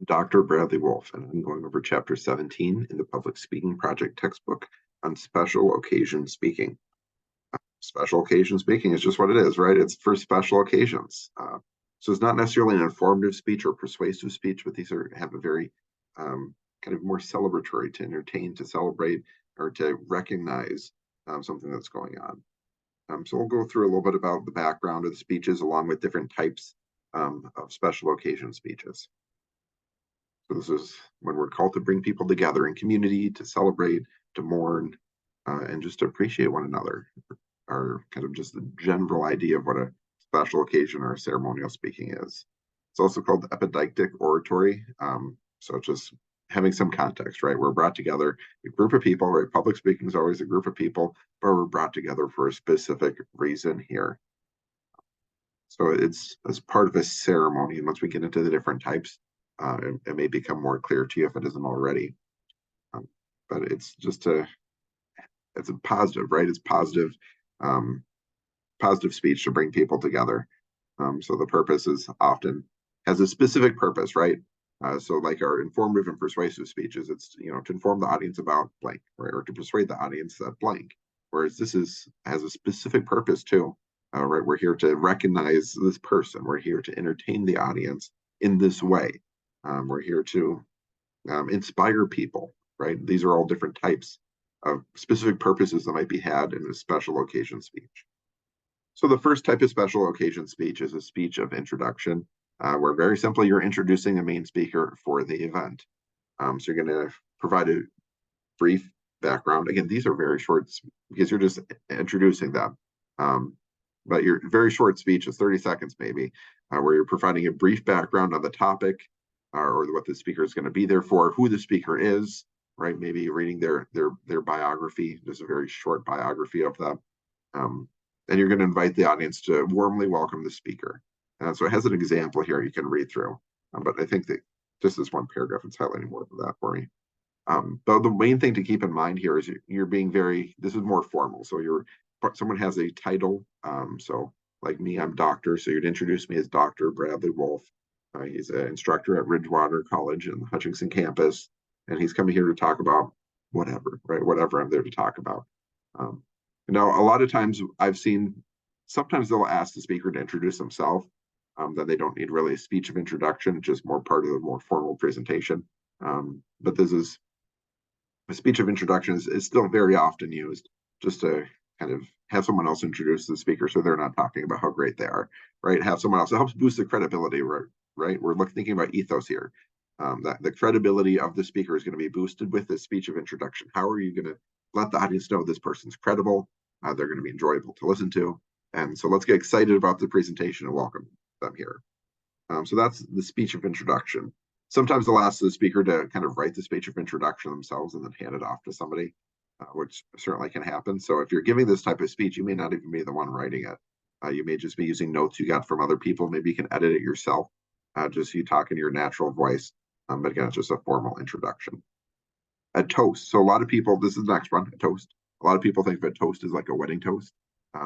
Dr. Bradley Wolfe, and I'm going over Chapter 17 in the Public Speaking Project textbook on special occasion speaking. Special occasion speaking is just what it is, right? It's for special occasions. So it's not necessarily an informative speech or persuasive speech, but these have a very kind of more celebratory, to entertain, to celebrate, or to recognize something that's going on. So we'll go through a little bit about the background of the speeches along with different types of special occasion speeches. So this is when we're called to bring people together in community, to celebrate, to mourn, and just to appreciate one another, or kind of just the general idea of what a special occasion or ceremonial speaking is. It's also called epidictic oratory. So it's just having some context, right? We're brought together, a group of people, right? Public speaking is always a group of people, but we're brought together for a specific reason here. So it's as part of a ceremony. And once we get into the different types, it may become more clear to you if it isn't already. But it's just it's a positive, right? It's positive, positive speech to bring people together. So the purpose is often has a specific purpose, right? So like our informative and persuasive speeches, it's to inform the audience about blank, right, or to persuade the audience that blank. Whereas this has a specific purpose too, right? We're here to recognize this person. We're here to entertain the audience in this way. We're here to inspire people, right? These are all different types of specific purposes that might be had in a special occasion speech. So the first type of special occasion speech is a speech of introduction, where very simply you're introducing a main speaker for the event. So you're going to provide a brief background. Again, these are very short because you're just introducing them. But your very short speech is 30 seconds maybe, where you're providing a brief background on the topic, or what the speaker is going to be there for, who the speaker is, right? Maybe reading their biography, just a very short biography of them. And you're going to invite the audience to warmly welcome the speaker. So it has an example here you can read through. But I think that just this one paragraph, it's highlighting more of that for me. But the main thing to keep in mind here is you're being this is more formal. So someone has a title. So like me, I'm doctor. So you'd introduce me as Dr. Bradley Wolfe. He's an instructor at Ridgewater College in the Hutchinson campus. And he's coming here to talk about whatever, right? Whatever I'm there to talk about. Now, a lot of times I've seen, sometimes they'll ask the speaker to introduce themselves. Then they don't need really a speech of introduction, just more part of the more formal presentation. But this is a speech of introduction is still very often used just to kind of have someone else introduce the speaker so they're not talking about how great they are, right? Have someone else. It helps boost the credibility, right? We're thinking about ethos here. That the credibility of the speaker is going to be boosted with this speech of introduction. How are you going to let the audience know this person's credible? They're going to be enjoyable to listen to. And so let's get excited about the presentation and welcome them here. So that's the speech of introduction. Sometimes they'll ask the speaker to kind of write the speech of introduction themselves and then hand it off to somebody, which certainly can happen. So if you're giving this type of speech, you may not even be the one writing it. You may just be using notes you got from other people. Maybe you can edit it yourself, just you talk in your natural voice. But again, it's just a formal introduction. A toast. So a lot of people, this is the next one, a toast. A lot of people think of a toast as like a wedding toast.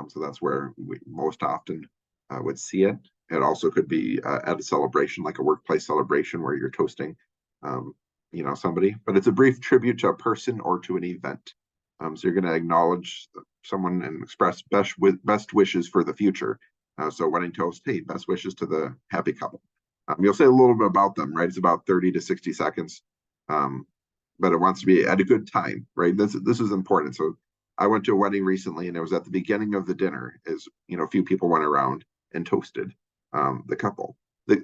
So that's where we most often would see it. It also could be at a celebration, like a workplace celebration where you're toasting, somebody. But it's a brief tribute to a person or to an event. So you're going to acknowledge someone and express best wishes for the future. So wedding toast, hey, best wishes to the happy couple. You'll say a little bit about them, right? It's about 30 to 60 seconds. But it wants to be at a good time, right? This is important. So I went to a wedding recently, and it was at the beginning of the dinner. A few people went around and toasted the couple.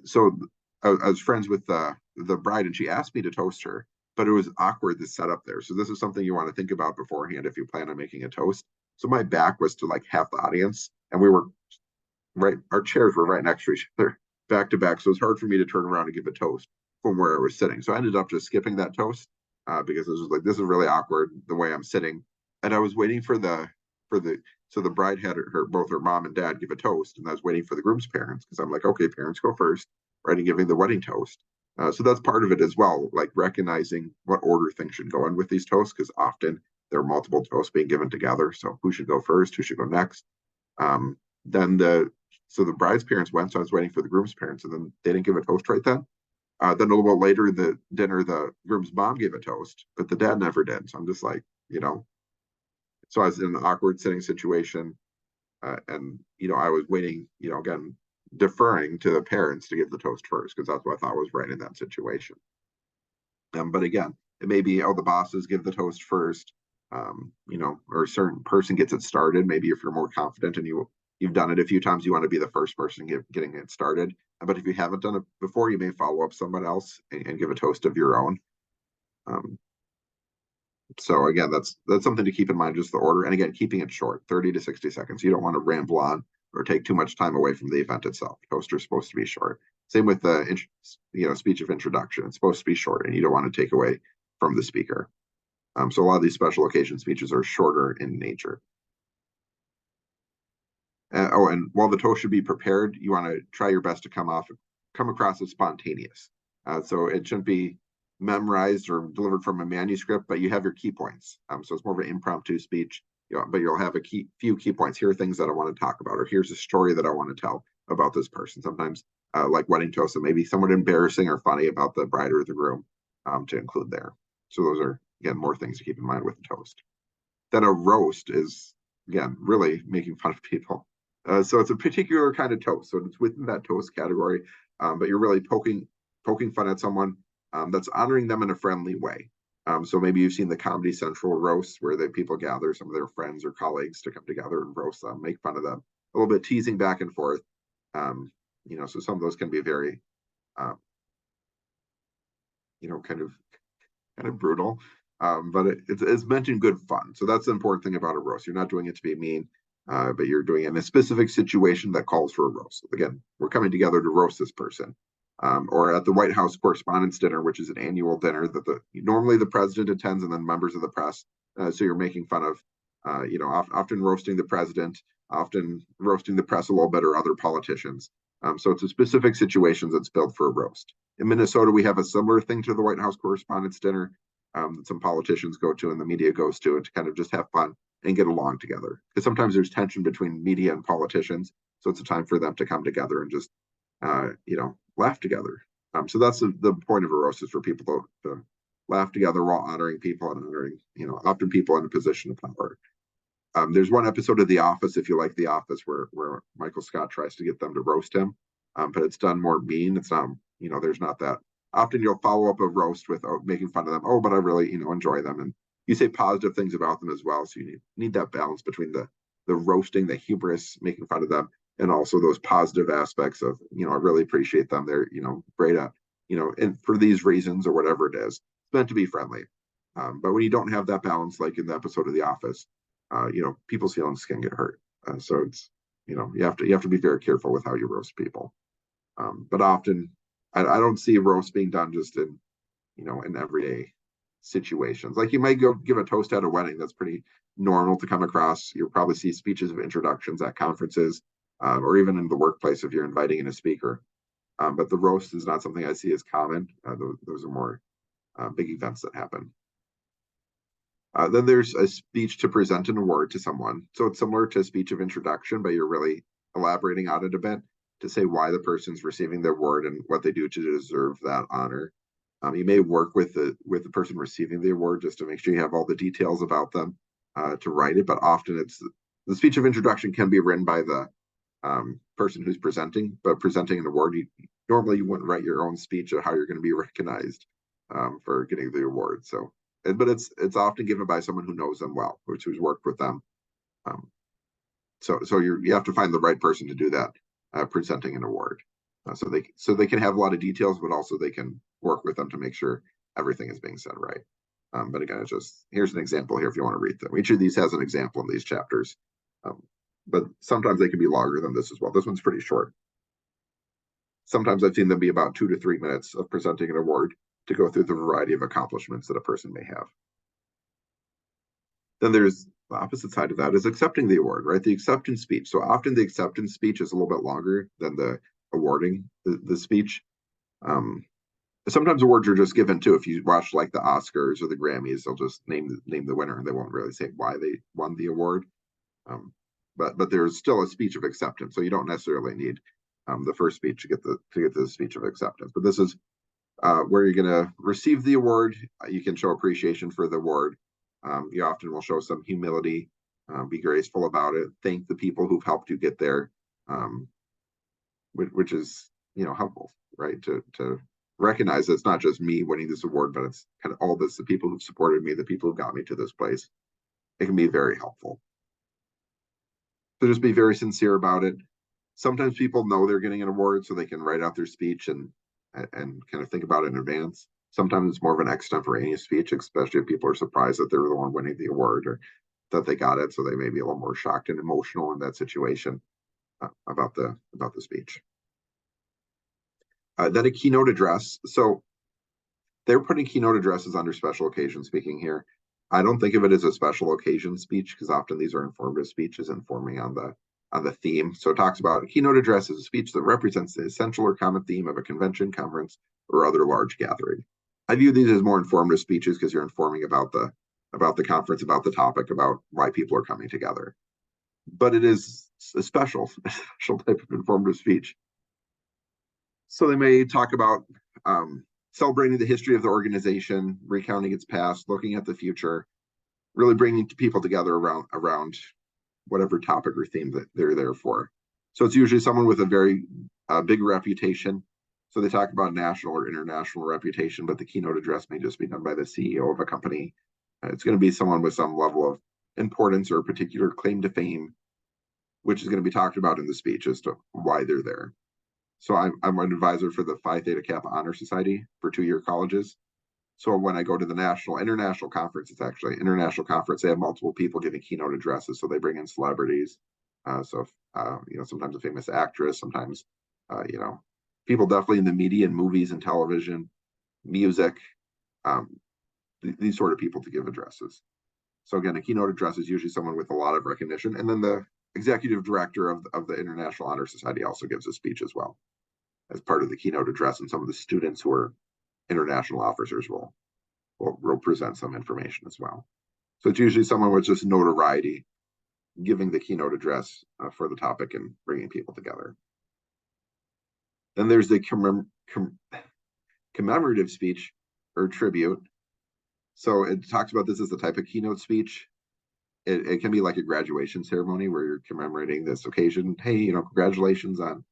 So I was friends with the bride, and she asked me to toast her, but it was awkward to set up there. So this is something you want to think about beforehand if you plan on making a toast. So my back was to like half the audience, and we were right. Our chairs were right next to each other, back to back. So it's hard for me to turn around and give a toast from where I was sitting. So I ended up just skipping that toast. Because this is really awkward the way I'm sitting, and I was waiting for the so the bride had both her mom and dad give a toast, and I was waiting for the groom's parents because I'm like, okay, parents go first, right, and giving the wedding toast. So that's part of it as well, like recognizing what order things should go in with these toasts, because often there are multiple toasts being given together. So who should go first? Who should go next? Then the bride's parents went, so I was waiting for the groom's parents, and then they didn't give a toast right then. Then a little bit later, the dinner, the groom's mom gave a toast, but the dad never did. So I'm just like, so I was in an awkward sitting situation, and I was waiting, again, deferring to the parents to give the toast first because that's what I thought was right in that situation. But again, it may be, the bosses give the toast first, or a certain person gets it started. Maybe if you're more confident and you've done it a few times, you want to be the first person getting it started. But if you haven't done it before, you may follow up someone else and give a toast of your own. Um, so again, that's something to keep in mind, just the order. And again, keeping it short, 30 to 60 seconds. You don't want to ramble on or take too much time away from the event itself. Toaster is supposed to be short. Same with the speech of introduction. It's supposed to be short, and you don't want to take away from the speaker. So a lot of these special occasion speeches are shorter in nature. And while the toast should be prepared, you want to try your best to come across as spontaneous. So it shouldn't be memorized or delivered from a manuscript, but you have your key points. So it's more of an impromptu speech, but you'll have few key points. Here are things that I want to talk about, or here's a story that I want to tell about this person. Sometimes, like wedding toast, and maybe somewhat embarrassing or funny about the bride or the groom, to include there. So those are, again, more things to keep in mind with the toast. Then a roast is, again, really making fun of people. So it's a particular kind of toast. So it's within that toast category, but you're really poking fun at someone, that's honoring them in a friendly way. So maybe you've seen the Comedy Central roasts where people gather some of their friends or colleagues to come together and roast them, make fun of them, a little bit teasing back and forth. So some of those can be very, um, kind of brutal. But it's meant in good fun. So that's the important thing about a roast. You're not doing it to be mean, but you're doing it in a specific situation that calls for a roast. Again, we're coming together to roast this person. Or at the White House Correspondents' Dinner, which is an annual dinner that normally the president attends and then members of the press. So you're making fun of, often roasting the president, often roasting the press a little bit, or other politicians. So it's a specific situations that's built for a roast. In Minnesota, we have a similar thing to the White House Correspondents' Dinner, that some politicians go to and the media goes to, and to kind of just have fun and get along together. Because sometimes there's tension between media and politicians. So it's a time for them to come together and just, laugh together. So that's the point of a roast, is for people to laugh together while honoring people and honoring, often people in a position of power. There's one episode of The Office, if you like The Office, where Michael Scott tries to get them to roast him, but it's done more mean. It's not, there's not that. Often you'll follow up a roast with making fun of them. Oh, but I really, enjoy them, and you say positive things about them as well. So you need that balance between the roasting, the hubris, making fun of them, and also those positive aspects of, I really appreciate them. They're, great at, and for these reasons or whatever it is, it's meant to be friendly. But when you don't have that balance, like in the episode of The Office, people's feelings can get hurt. So it's, you have to be very careful with how you roast people. But often, I don't see roast being done just in everyday situations. Like you might go give a toast at a wedding. That's pretty normal to come across. You'll probably see speeches of introductions at conferences, or even in the workplace if you're inviting in a speaker. But the roast is not something I see as common. Those are more big events that happen. Then there's a speech to present an award to someone. So it's similar to a speech of introduction, but you're really elaborating on it a bit to say why the person's receiving the award and what they do to deserve that honor. You may work with the person receiving the award just to make sure you have all the details about them, to write it. But often it's the speech of introduction can be written by the person who's presenting, but presenting an award, normally you wouldn't write your own speech of how you're going to be recognized for getting the award. So, but it's often given by someone who knows them well, who's worked with them. So you have to find the right person to do that, presenting an award, so they can have a lot of details, but also they can work with them to make sure everything is being said right. But again, it's just, here's an example here if you want to read them. Each of these has an example in these chapters, but sometimes they can be longer than this as well. This one's pretty short. Sometimes I've seen them be about 2 to 3 minutes of presenting an award to go through the variety of accomplishments that a person may have. Then there's the opposite side of that is accepting the award, right? The acceptance speech. So often the acceptance speech is a little bit longer than the awarding the speech. Sometimes awards are just given too. If you watch like the Oscars or the Grammys, they'll just name the winner and they won't really say why they won the award. But there's still a speech of acceptance, so you don't necessarily need the first speech to get the speech of acceptance. But this is where you're going to receive the award. You can show appreciation for the award. You often will show some humility, be graceful about it, thank the people who've helped you get there, which is, helpful, right? To recognize that it's not just me winning this award, but it's kind of all this, the people who've supported me, the people who got me to this place. It can be very helpful. So just be very sincere about it. Sometimes people know they're getting an award, so they can write out their speech and kind of think about it in advance. Sometimes it's more of an extemporaneous speech, especially if people are surprised that they're the one winning the award or that they got it, so they may be a little more shocked and emotional in that situation about the speech. Then a keynote address. So they're putting keynote addresses under special occasion speaking here. I don't think of it as a special occasion speech because often these are informative speeches informing on the theme. So it talks about a keynote address is a speech that represents the essential or common theme of a convention, conference, or other large gathering. I view these as more informative speeches because you're informing about the conference, about the topic, about why people are coming together. But it is a special type of informative speech. So they may talk about celebrating the history of the organization, recounting its past, looking at the future, really bringing people together around whatever topic or theme that they're there for. So it's usually someone with a very big reputation. So they talk about national or international reputation, but the keynote address may just be done by the CEO of a company. It's going to be someone with some level of importance or a particular claim to fame, which is going to be talked about in the speech as to why they're there. So I'm an advisor for the Phi Theta Kappa Honor Society for 2-year colleges. So when I go to the international conference, it's actually international conference. They have multiple people giving keynote addresses. So they bring in celebrities. Sometimes a famous actress, sometimes, people definitely in the media and movies and television, music, these sort of people to give addresses. So again, a keynote address is usually someone with a lot of recognition. And then the executive director of the International Honor Society also gives a speech as well as part of the keynote address. And some of the students who are international officers will present some information as well. So it's usually someone with just notoriety giving the keynote address for the topic and bringing people together. Then there's the commemorative speech or tribute. So it talks about this as the type of keynote speech. It can be like a graduation ceremony where you're commemorating this occasion. Hey, congratulations on,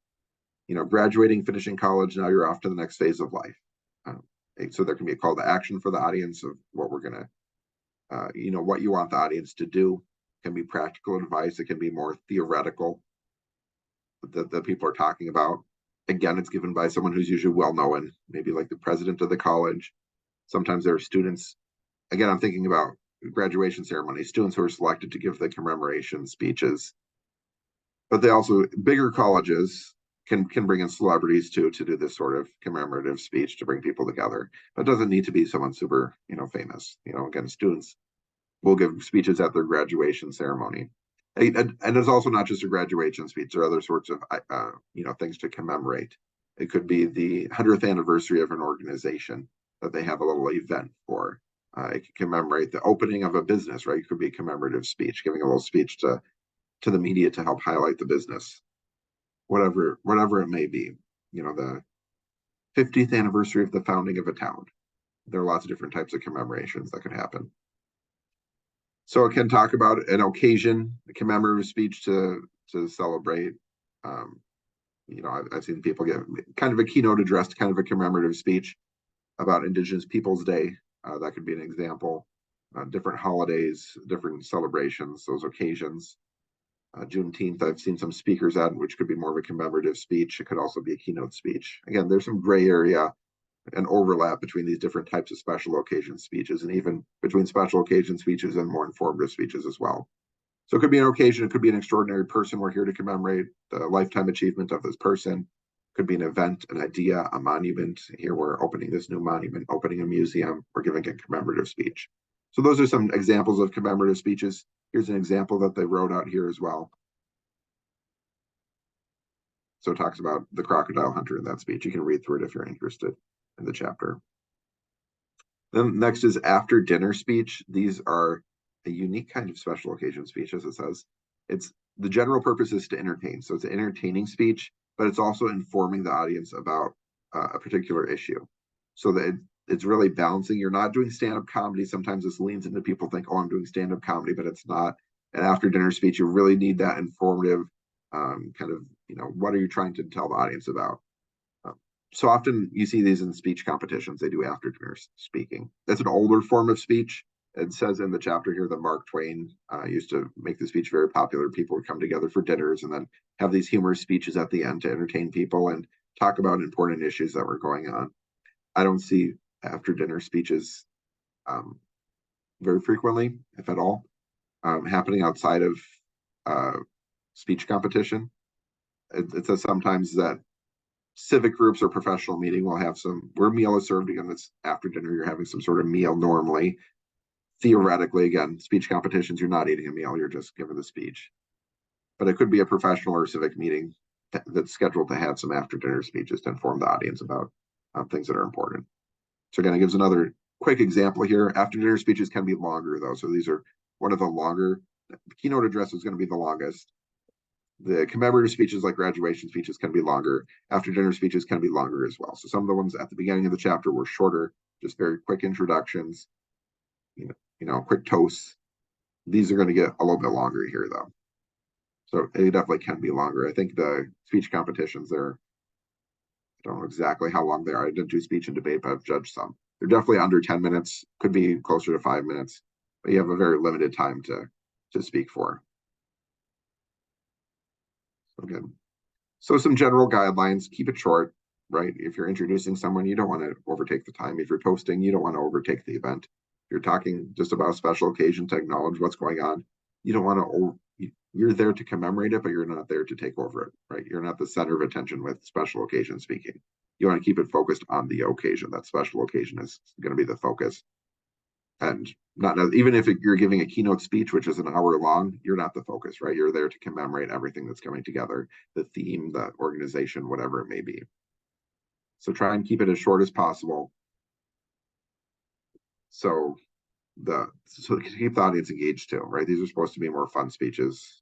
graduating, finishing college. Now you're off to the next phase of life. So there can be a call to action for the audience of what we're going to, what you want the audience to do. It can be practical advice. It can be more theoretical that people are talking about. Again, it's given by someone who's usually well-known, maybe like the president of the college. Sometimes there are students. Again, I'm thinking about graduation ceremony, students who are selected to give the commemoration speeches. But they also, bigger colleges can bring in celebrities to do this sort of commemorative speech to bring people together. But it doesn't need to be someone super, famous. Again, students will give speeches at their graduation ceremony. And it's also not just a graduation speech. There are other sorts of, things to commemorate. It could be the 100th anniversary of an organization that they have a little event for. It can commemorate the opening of a business, right? It could be a commemorative speech, giving a little speech to the media to help highlight the business, whatever it may be. The 50th anniversary of the founding of a town. There are lots of different types of commemorations that can happen. So it can talk about an occasion, a commemorative speech to celebrate. I've seen people give kind of a keynote address, kind of a commemorative speech about Indigenous Peoples Day. That could be an example. Different holidays, different celebrations, those occasions. Juneteenth, I've seen some speakers at, which could be more of a commemorative speech. It could also be a keynote speech. Again, there's some gray area and overlap between these different types of special occasion speeches, and even between special occasion speeches and more informative speeches as well. So it could be an occasion, it could be an extraordinary person. We're here to commemorate the lifetime achievement of this person. It could be an event, an idea, a monument. Here we're opening this new monument, opening a museum, we're giving a commemorative speech. So those are some examples of commemorative speeches. Here's an example that they wrote out here as well. So it talks about the crocodile hunter in that speech. You can read through it if you're interested in the chapter. Then next is after dinner speech. These are a unique kind of special occasion speech, as it says. It's the general purpose is to entertain. So it's an entertaining speech, but it's also informing the audience about a particular issue. so that it's really balancing. You're not doing stand-up comedy. Sometimes this leans into people think, oh, I'm doing stand-up comedy, but it's not. An after dinner speech, you really need that informative kind of, what are you trying to tell the audience about? So often you see these in speech competitions. They do after dinner speaking. That's an older form of speech. It says in the chapter here that Mark Twain used to make the speech very popular. People would come together for dinners and then have these humorous speeches at the end to entertain people and talk about important issues that were going on. I don't see after dinner speeches very frequently, if at all, happening outside of uh, speech competition. It says sometimes that civic groups or professional meeting will have where meal is served. Again, it's after dinner, you're having some sort of meal normally. Theoretically, again, speech competitions, you're not eating a meal, you're just giving the speech. But it could be a professional or civic meeting that's scheduled to have some after dinner speeches to inform the audience about things that are important. So again, it gives another quick example here. After dinner speeches can be longer though. So these are one of the longer. The keynote address is going to be the longest. The commemorative speeches like graduation speeches can be longer. After dinner speeches can be longer as well. So some of the ones at the beginning of the chapter were shorter, just very quick introductions, quick toasts. These are going to get a little bit longer here though. So they definitely can be longer. I think the speech competitions I don't know exactly how long they are. I didn't do speech and debate, but I've judged some. They're definitely under 10 minutes, could be closer to 5 minutes, but you have a very limited time to speak for. So good. So some general guidelines, keep it short, right? If you're introducing someone, you don't want to overtake the time. If you're toasting, you don't want to overtake the event. If you're talking just about a special occasion to acknowledge what's going on, you don't want to, you're there to commemorate it, but you're not there to take over it, right? You're not the center of attention with special occasion speaking. You want to keep it focused on the occasion. That special occasion is going to be the focus. And not even if you're giving a keynote speech, which is an hour long, you're not the focus, right? You're there to commemorate everything that's coming together, the theme, the organization, whatever it may be. So try and keep it as short as possible. So to keep the audience engaged too, right? These are supposed to be more fun speeches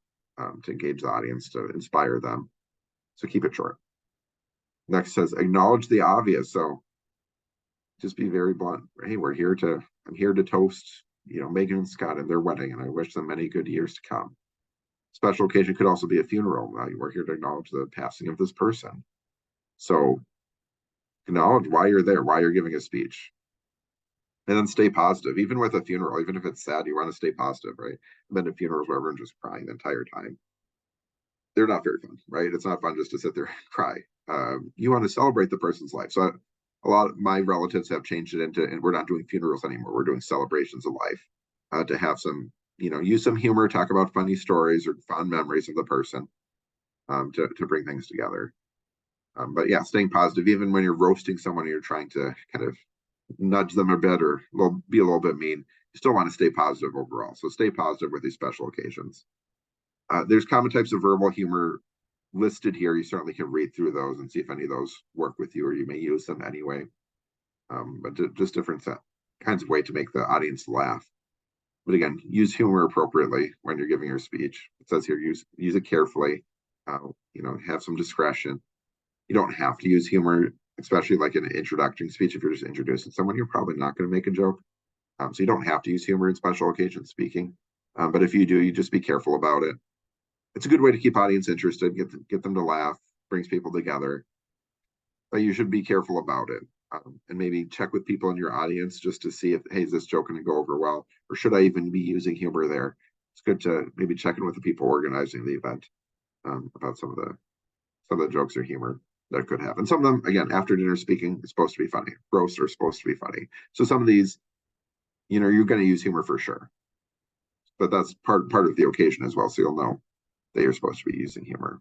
to engage the audience, to inspire them. So keep it short. Next says acknowledge the obvious. So just be very blunt. Hey, I'm here to toast, Megan and Scott and their wedding, and I wish them many good years to come. Special occasion could also be a funeral. We're here to acknowledge the passing of this person. So acknowledge why you're there, why you're giving a speech. And then stay positive. Even with a funeral, even if it's sad, you want to stay positive, right? I've been to funerals where everyone's just crying the entire time. They're not very fun, right? It's not fun just to sit there and cry. You want to celebrate the person's life. So a lot of my relatives have changed it into, and we're not doing funerals anymore. We're doing celebrations of life to have some, use some humor, talk about funny stories or fond memories of the person to bring things together. But yeah, staying positive, even when you're roasting someone, you're trying to kind of nudge them a bit or be a little bit mean, you still want to stay positive overall. So stay positive with these special occasions. There's common types of verbal humor listed here. You certainly can read through those and see if any of those work with you, or you may use them anyway. But just different kinds of way to make the audience laugh. But again, use humor appropriately when you're giving your speech. It says here, use it carefully. Have some discretion. You don't have to use humor, especially like in an introductory speech. If you're just introducing someone, you're probably not going to make a joke. So you don't have to use humor in special occasion speaking. But if you do, you just be careful about it. It's a good way to keep audience interested, get them to laugh, brings people together. But you should be careful about it. And maybe check with people in your audience just to see if, hey, is this joke going to go over well? Or should I even be using humor there? It's good to maybe check in with the people organizing the event about some of the jokes or humor that could happen. Some of them, again, after dinner speaking is supposed to be funny. Roasts are supposed to be funny. So some of these, you're going to use humor for sure. But that's part of the occasion as well. So you'll know that you're supposed to be using humor.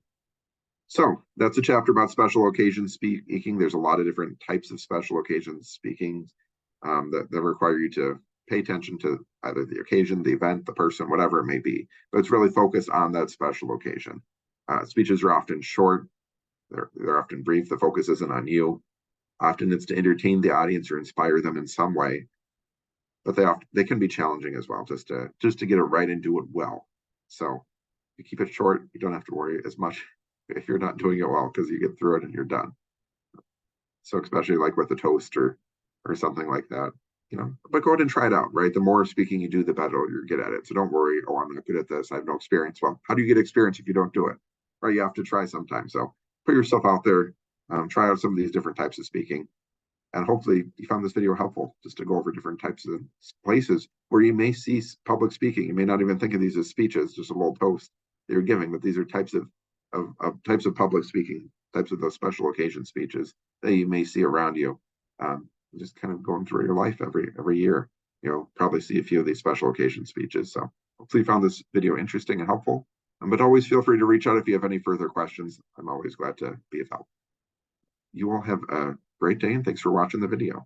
So that's a chapter about special occasion speaking. There's a lot of different types of special occasion speaking that require you to pay attention to either the occasion, the event, the person, whatever it may be. But it's really focused on that special occasion. Speeches are often short. They're often brief. The focus isn't on you. Often it's to entertain the audience or inspire them in some way. But they can be challenging as well, just to get it right and do it well. So you keep it short. You don't have to worry as much if you're not doing it well, because you get through it and you're done. So especially like with the toast or or something like that. But go ahead and try it out, right? The more speaking you do, the better you're good at it. So don't worry, oh, I'm not good at this. I have no experience. Well, how do you get experience if you don't do it? Right? You have to try sometimes. So put yourself out there, try out some of these different types of speaking. And hopefully you found this video helpful just to go over different types of places where you may see public speaking. You may not even think of these as speeches, just a little toast that you're giving, but these are types of public speaking, types of those special occasion speeches that you may see around you. Just kind of going through your life every year, probably see a few of these special occasion speeches. So hopefully you found this video interesting and helpful. But always feel free to reach out if you have any further questions. I'm always glad to be of help. You all have a great day, and thanks for watching the video.